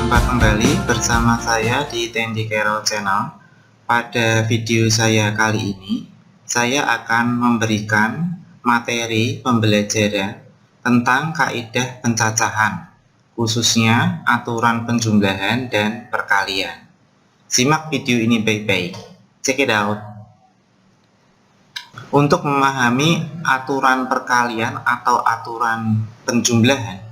Berjumpa kembali bersama saya di Tendi Carol Channel. Pada video saya kali ini, saya akan memberikan materi pembelajaran tentang kaidah pencacahan, khususnya aturan penjumlahan dan perkalian. Simak video ini baik-baik. Check it out. Untuk memahami aturan perkalian atau aturan penjumlahan,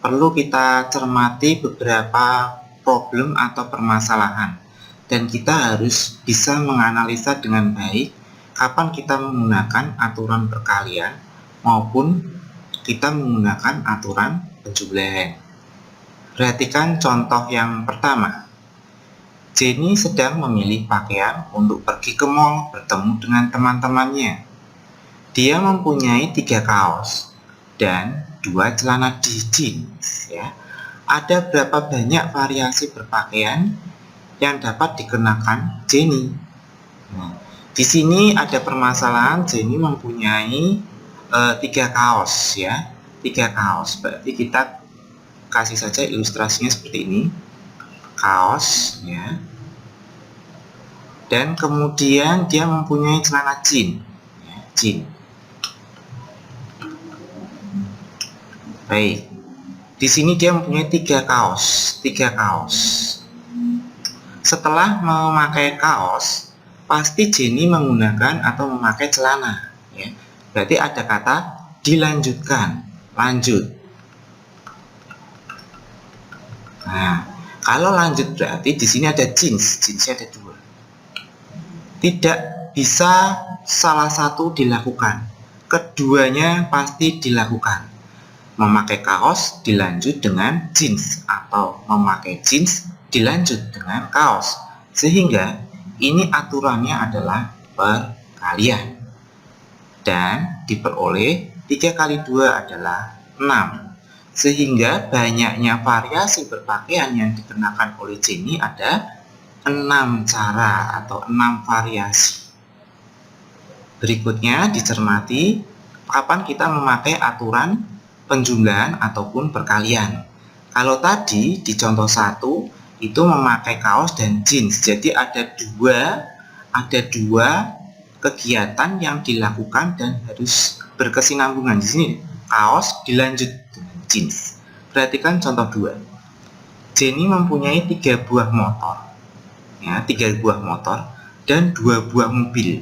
perlu kita cermati beberapa problem atau permasalahan, dan kita harus bisa menganalisa dengan baik kapan kita menggunakan aturan perkalian maupun kita menggunakan aturan penjumlahan. Perhatikan contoh yang pertama. Jenny sedang memilih pakaian untuk pergi ke mall bertemu dengan teman-temannya. Dia mempunyai 3 kaos dan 2 celana jeans. Ada berapa banyak variasi berpakaian yang dapat dikenakan Jenny? Di sini ada permasalahan Jenny mempunyai 3 kaos, 3 kaos. Berarti kita kasih saja ilustrasinya seperti ini. Kaos, dan kemudian dia mempunyai celana jeans. Baik, di sini dia mempunyai 3 kaos. Setelah memakai kaos, pasti Jenny menggunakan atau memakai celana. Berarti ada kata dilanjutkan, lanjut. Nah, kalau lanjut berarti di sini ada jeansnya ada 2. Tidak bisa salah satu dilakukan, keduanya pasti dilakukan. Memakai kaos dilanjut dengan jeans atau memakai jeans dilanjut dengan kaos, sehingga ini aturannya adalah perkalian dan diperoleh 3 kali 2 adalah 6, sehingga banyaknya variasi berpakaian yang dikenakan oleh Jenny ada 6 cara atau 6 variasi. Berikutnya dicermati kapan kita memakai aturan penjumlahan ataupun perkalian. Kalau tadi di contoh 1 itu memakai kaos dan jeans, jadi ada dua kegiatan yang dilakukan dan harus berkesinambungan. Di sini kaos dilanjut dengan jeans. Perhatikan contoh 2. Jenny mempunyai 3 buah motor, 3 buah motor dan 2 buah mobil.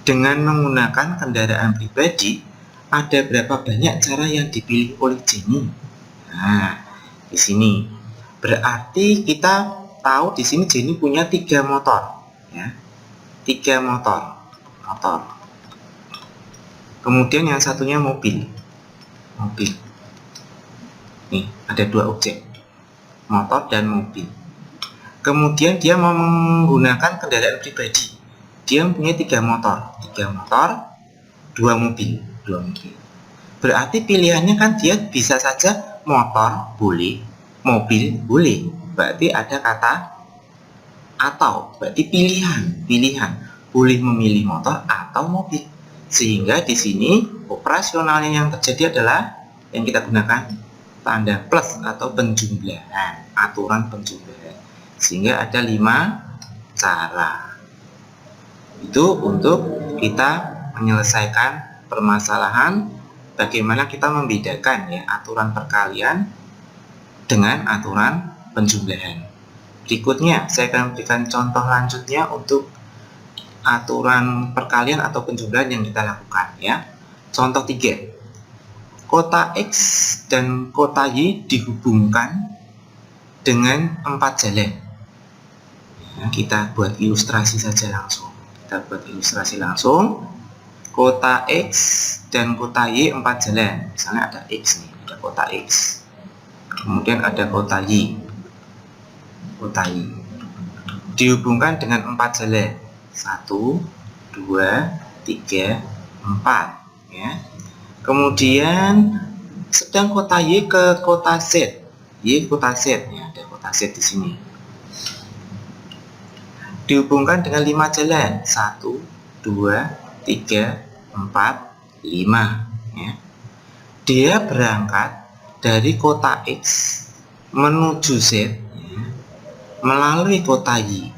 Dengan menggunakan kendaraan pribadi, ada berapa banyak cara yang dipilih oleh Jenny? Nah, di sini berarti kita tahu di sini Jenny punya 3 motor, 3 motor. Kemudian yang satunya mobil. Nih, ada 2 objek, motor dan mobil. Kemudian dia mau menggunakan kendaraan pribadi. Dia mempunyai 3 motor, 2 mobil. Berarti pilihannya kan dia bisa saja motor boleh, mobil boleh. Berarti ada kata atau, berarti pilihan boleh memilih motor atau mobil. Sehingga di sini operasionalnya yang terjadi adalah yang kita gunakan tanda plus atau penjumlahan, aturan penjumlahan. Sehingga ada 5 cara. Itu untuk kita menyelesaikan permasalahan bagaimana kita membedakan aturan perkalian dengan aturan penjumlahan. Berikutnya saya akan memberikan contoh lanjutnya untuk aturan perkalian atau penjumlahan yang kita lakukan. Contoh 3. Kota X dan kota Y dihubungkan dengan 4 jalan. Kita buat ilustrasi saja langsung. Kota X dan kota Y 4 jalan. Misalnya ada X nih, ada kota X. Kemudian ada kota Y. Dihubungkan dengan 4 jalan. 1, 2, 3, 4. Kemudian sedang kota Y ke kota Z. Ada kota Z di sini. Dihubungkan dengan 5 jalan. 1, 2, 3, 4, 5. Dia berangkat dari kota X menuju Z melalui kota Y,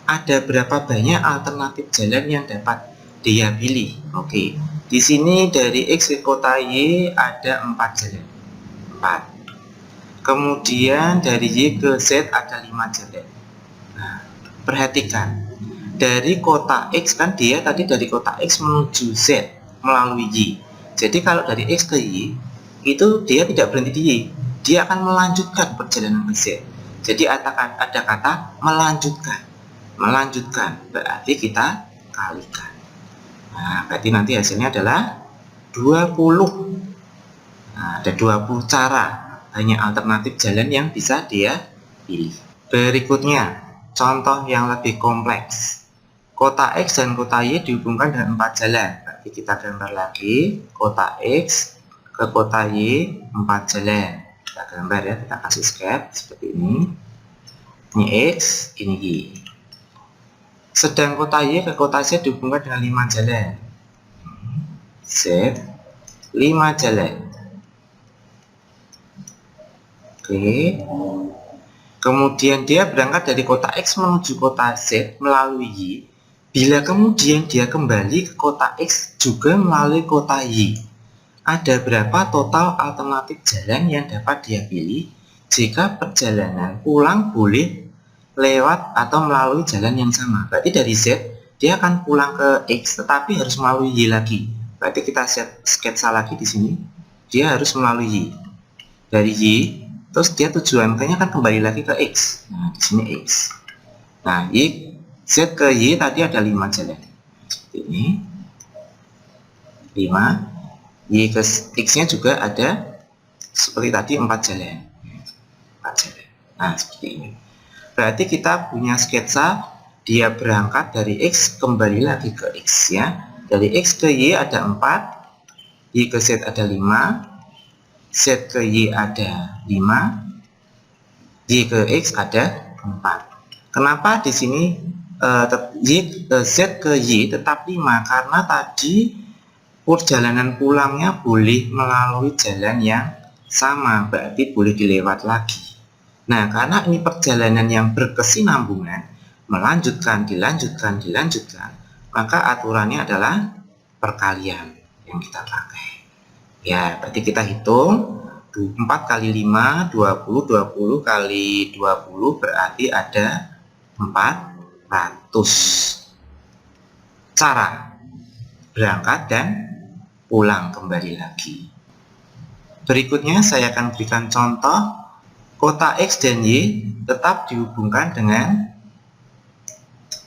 ada berapa banyak alternatif jalan yang dapat dia pilih? Oke, di sini dari X ke kota Y ada 4 jalan. 4. Kemudian dari Y ke Z ada 5 jalan. Nah, perhatikan. Dari kota X kan dia tadi dari kota X menuju Z melalui Y. Jadi kalau dari X ke Y itu dia tidak berhenti di Y, dia akan melanjutkan perjalanan ke Z. Jadi ada kata melanjutkan, berarti kita kalikan. Nah, berarti nanti hasilnya adalah 20. Nah, ada 20 cara, hanya alternatif jalan yang bisa dia pilih. Berikutnya, contoh yang lebih kompleks. Kota X dan kota Y dihubungkan dengan 4 jalan. Berarti kita gambar lagi, kota X ke kota Y 4 jalan. Kita gambar ya, kita kasih sketch seperti ini. Ini X, ini Y. Sedang kota Y ke kota Z dihubungkan dengan 5 jalan. Z 5 jalan. Oke. Kemudian dia berangkat dari kota X menuju kota Z melalui Y. Bila kemudian dia kembali ke kota X juga melalui kota Y, ada berapa total alternatif jalan yang dapat dia pilih jika perjalanan pulang boleh lewat atau melalui jalan yang sama? Berarti dari Z dia akan pulang ke X tetapi harus melalui Y lagi. Berarti kita sketsa lagi di sini. Dia harus melalui Y. Dari Y terus dia tujuannya kan kembali lagi ke X. Nah, di sini X. Nah, Y Z ke Y tadi ada 5 jalan. Seperti ini. 5. Y ke X-nya juga ada seperti tadi 4 jalan. 4 jalan. Nah, seperti ini. Berarti kita punya sketsa dia berangkat dari X kembali lagi ke X ya. Dari X ke Y ada 4. Y ke Z ada 5. Z ke Y ada 5, Y ke X ada 4. Kenapa di sini Z ke Y tetap 5? Karena tadi perjalanan pulangnya boleh melalui jalan yang sama, berarti boleh dilewat lagi. Nah, karena ini perjalanan yang berkesinambungan, dilanjutkan, maka aturannya adalah perkalian yang kita pakai. Ya, berarti kita hitung 4 kali 5, 20, 20 kali 20 berarti ada 400 cara berangkat dan pulang kembali lagi. Berikutnya saya akan berikan contoh kota X dan Y tetap dihubungkan dengan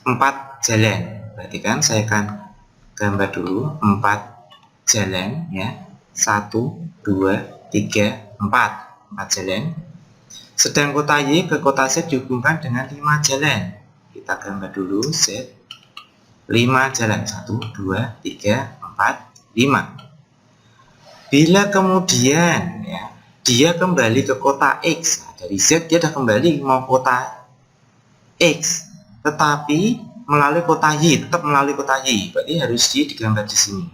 4 jalan. Berarti kan saya akan gambar dulu 4 jalan ya. 1, 2, 3, 4 jalan. Sedang kota Y ke kota Z dihubungkan dengan 5 jalan. Kita gambar dulu Z 5 jalan. 1, 2, 3, 4, 5. Bila kemudian ya, dia kembali ke kota X, dari Z dia sudah kembali mau kota X, tetapi melalui kota Y, tetap melalui kota Y. Berarti harus Y digambar di sini.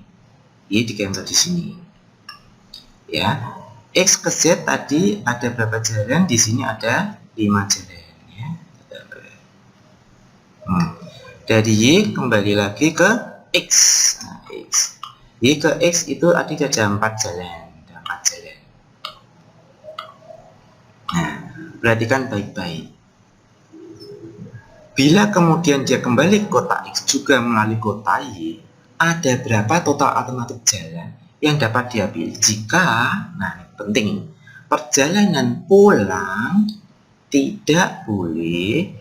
Y digambar di sini. Ya, X ke Z tadi ada berapa jalan? Di sini ada 5 jalan ya. Dari Y kembali lagi ke X. Nah, X. Y ke X itu ada 4 jalan. Ada 4 jalan. Nah, perhatikan baik-baik. Bila kemudian dia kembali ke kota X juga melalui kota Y, ada berapa total alternatif jalan yang dapat dia pilih jika, nah penting, perjalanan pulang tidak boleh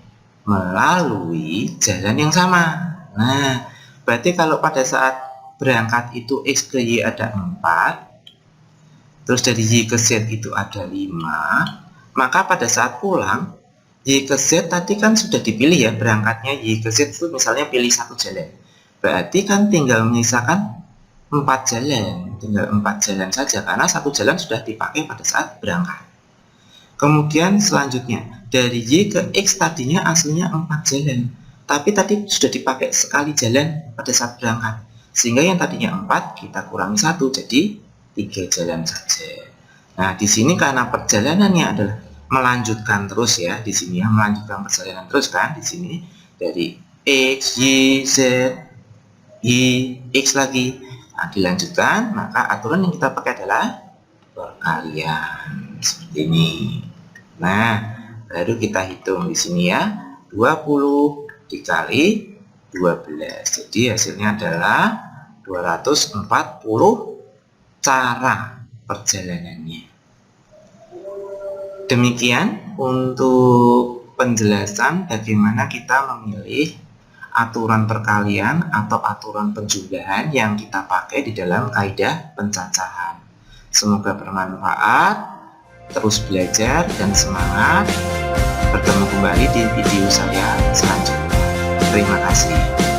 melalui jalan yang sama. Nah, berarti kalau pada saat berangkat itu X ke Y ada 4, terus dari Y ke Z itu ada 5, maka pada saat pulang Y ke Z tadi kan sudah dipilih ya, berangkatnya Y ke Z itu misalnya pilih 1 jalan, berarti kan tinggal menyisakan 4 jalan, tinggal 4 jalan saja karena 1 jalan sudah dipakai pada saat berangkat. Kemudian selanjutnya dari Y ke X tadinya aslinya 4 jalan, tapi tadi sudah dipakai sekali jalan pada saat berangkat, sehingga yang tadinya 4 kita kurangi 1 jadi 3 jalan saja. Nah, di sini karena perjalanannya adalah 4 melanjutkan terus ya di sini ya, melanjutkan perjalanan terus kan di sini dari X, Y, Z, Y, X lagi. Nah, dilanjutkan, maka aturan yang kita pakai adalah perkalian seperti ini. Nah, baru kita hitung di sini ya, 20 dikali 12. Jadi hasilnya adalah 240 cara perjalanannya. Demikian untuk penjelasan bagaimana kita memilih aturan perkalian atau aturan penjumlahan yang kita pakai di dalam kaidah pencacahan. Semoga bermanfaat, terus belajar dan semangat. Bertemu kembali di video saya selanjutnya. Terima kasih.